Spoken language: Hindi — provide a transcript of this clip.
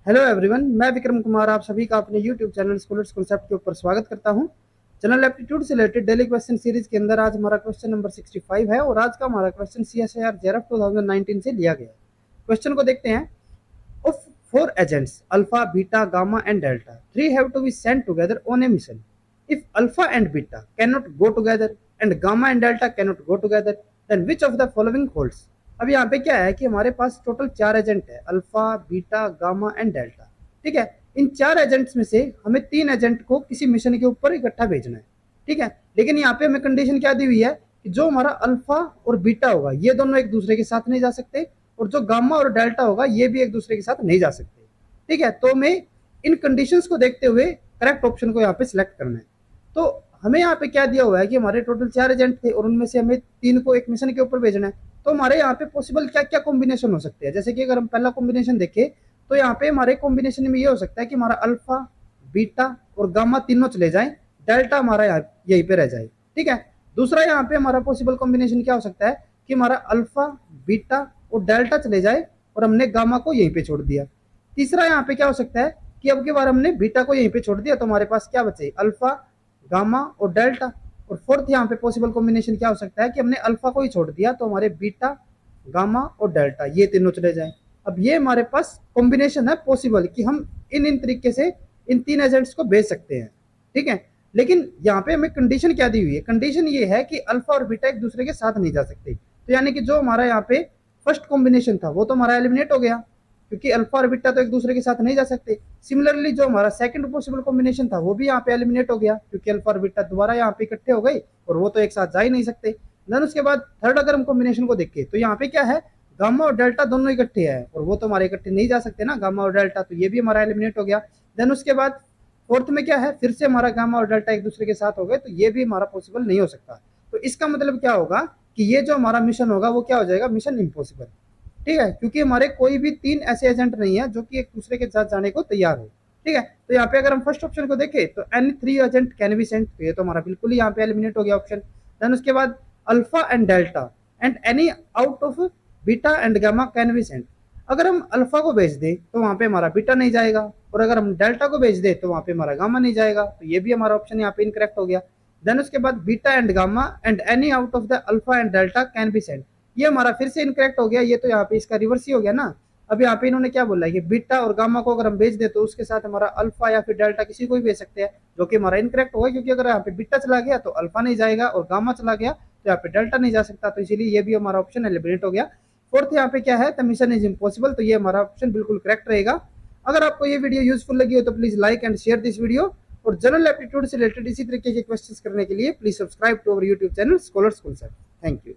हेलो एवरीवन, मैं विक्रम कुमार आप सभी का अपने यूट्यूब चैनल स्कॉलर्स कॉन्सेप्ट के ऊपर स्वागत करता हूं। जनरल एप्टीट्यूड से रिलेटेड डेली क्वेश्चन सीरीज के अंदर आज हमारा क्वेश्चन नंबर 65 है और आज का हमारा क्वेश्चन CSIR JRF 2019 से लिया गया है। क्वेश्चन को देखते हैं। Of four agents alpha, beta, gamma and delta, three have to be sent together on a mission. If alpha and beta can not go together and gamma and delta can not go together, then which of the following holds. अब यहाँ पे क्या है कि हमारे पास टोटल 4 एजेंट है, alpha, beta, gamma and delta. ठीक है, इन 4 एजेंट्स में से हमें 3 एजेंट को किसी मिशन के ऊपर इकट्ठा भेजना है। ठीक है, लेकिन यहाँ पे हमें कंडीशन क्या दी हुई है कि जो हमारा अल्फा और बीटा होगा ये दोनों एक दूसरे के साथ नहीं जा सकते, और जो गामा और डेल्टा होगा ये भी एक दूसरे के साथ नहीं जा सकते। ठीक है, तो हमें इन कंडीशंस को देखते हुए करेक्ट ऑप्शन को यहाँ पे सिलेक्ट करना है। तो हमें यहाँ पे क्या दिया हुआ है कि हमारे टोटल 4 एजेंट थे और उनमें से हमें 3 को एक मिशन के ऊपर भेजना है। तो हमारे यहाँ पे पॉसिबल क्या क्या कॉम्बिनेशन हो सकते हैं, जैसे कि अगर हम पहला कॉम्बिनेशन देखें तो यहाँ पे हमारे कॉम्बिनेशन में ये हो सकता है कि हमारा अल्फा, बीटा और गामा तीनों चले जाएं, डेल्टा हमारा यहाँ यहीं पे रह जाए। ठीक है, दूसरा यहाँ पे हमारा पॉसिबल कॉम्बिनेशन क्या हो सकता है कि हमारा अल्फा, बीटा और डेल्टा चले जाए और हमने गामा को यहीं पे छोड़ दिया। तीसरा यहाँ पे क्या हो सकता है कि अब की बार हमने बीटा को यहीं पे छोड़ दिया, तो हमारे पास क्या बचे, अल्फा, गामा और डेल्टा। और फोर्थ यहाँ पे पॉसिबल कॉम्बिनेशन क्या हो सकता है कि हमने अल्फा को ही छोड़ दिया, तो हमारे बीटा, गामा और डेल्टा ये तीनों चले जाएं। अब ये हमारे पास कॉम्बिनेशन है पॉसिबल कि हम इन तरीके से इन 3 एजेंट्स को भेज सकते हैं। ठीक है, लेकिन यहाँ पे हमें कंडीशन क्या दी हुई है, कंडीशन ये है कि अल्फा और बीटा एक दूसरे के साथ नहीं जा सकते। तो यानी कि जो हमारा यहाँ पे फर्स्ट कॉम्बिनेशन था वो तो हमारा एलिमिनेट हो गया, क्योंकि अल्फा और बीटा तो एक दूसरे के साथ नहीं जा सकते। सिमिलरली जो हमारा सेकंड पॉसिबल कॉम्बिनेशन था वो भी यहाँ पे एलिमिनेट हो गया, क्योंकि अल्फा और बीटा दोबारा यहाँ पे इकट्ठे हो गए और वो तो एक साथ जा ही नहीं सकते। देन उसके बाद थर्ड अगर हम कॉम्बिनेशन को देखें तो यहाँ पे क्या है, गामा और डेल्टा दोनों इकट्ठे हैं और वो तो हमारे इकट्ठे नहीं जा सकते ना, गामा और डेल्टा, तो ये भी हमारा एलिमिनेट हो गया। देन उसके बाद फोर्थ में क्या है, फिर से हमारा गामा और डेल्टा एक दूसरे के साथ हो गए, तो ये भी हमारा पॉसिबल नहीं हो सकता। तो इसका मतलब क्या होगा कि ये जो हमारा मिशन होगा वो क्या हो जाएगा, मिशन इम्पॉसिबल। ठीक है, क्योंकि हमारे कोई भी 3 ऐसे एजेंट नहीं है जो कि एक दूसरे के साथ जाने को तैयार हो। ठीक है, तो यहाँ पे अगर हम फर्स्ट ऑप्शन को देखें तो any 3 agent can be sent, तो ये तो हमारा बिल्कुल ही यहाँ पे एलिमिनेट हो गया ऑप्शन। देन उसके बाद alpha and delta and any out of beta and gamma can be sent. अगर हम अल्फा को भेज दें तो वहां पे हमारा बीटा नहीं जाएगा, और अगर हम डेल्टा को भेज दें तो वहां पे हमारा गामा नहीं जाएगा, तो ये भी हमारा ऑप्शन यहाँ पे इनकरेक्ट हो गया। देन उसके बाद beta and gamma and any out of the alpha and delta can be sent, ये हमारा फिर से इनकरेक्ट हो गया। ये तो यहाँ पे इसका रिवर्स ही हो गया ना। अब यहाँ पे इन्होंने क्या बोला है कि बीटा और गामा को अगर हम भेज दे तो उसके साथ हमारा अल्फा या फिर डेल्टा किसी को भी भेज सकते हैं, जो कि हमारा इनकरेक्ट होगा, क्योंकि अगर यहाँ पे बीटा चला गया तो अल्फा नहीं जाएगा और गामा चला गया तो यहाँ पे डेल्टा नहीं जा सकता, तो इसीलिए ये भी हमारा ऑप्शन एलिमिनेट हो गया। फोर्थ यहाँ पे क्या है, द मिशन इज इम्पॉसिबल, तो ये हमारा ऑप्शन बिल्कुल करेक्ट रहेगा। अगर आपको ये वीडियो यूजफुल लगी हो तो please like and share this video, और जनरल एप्टीट्यूड से रिलेटेड इसी तरीके के क्वेश्चंस करने के लिए please subscribe to our YouTube channel Scholars Concept. Thank you.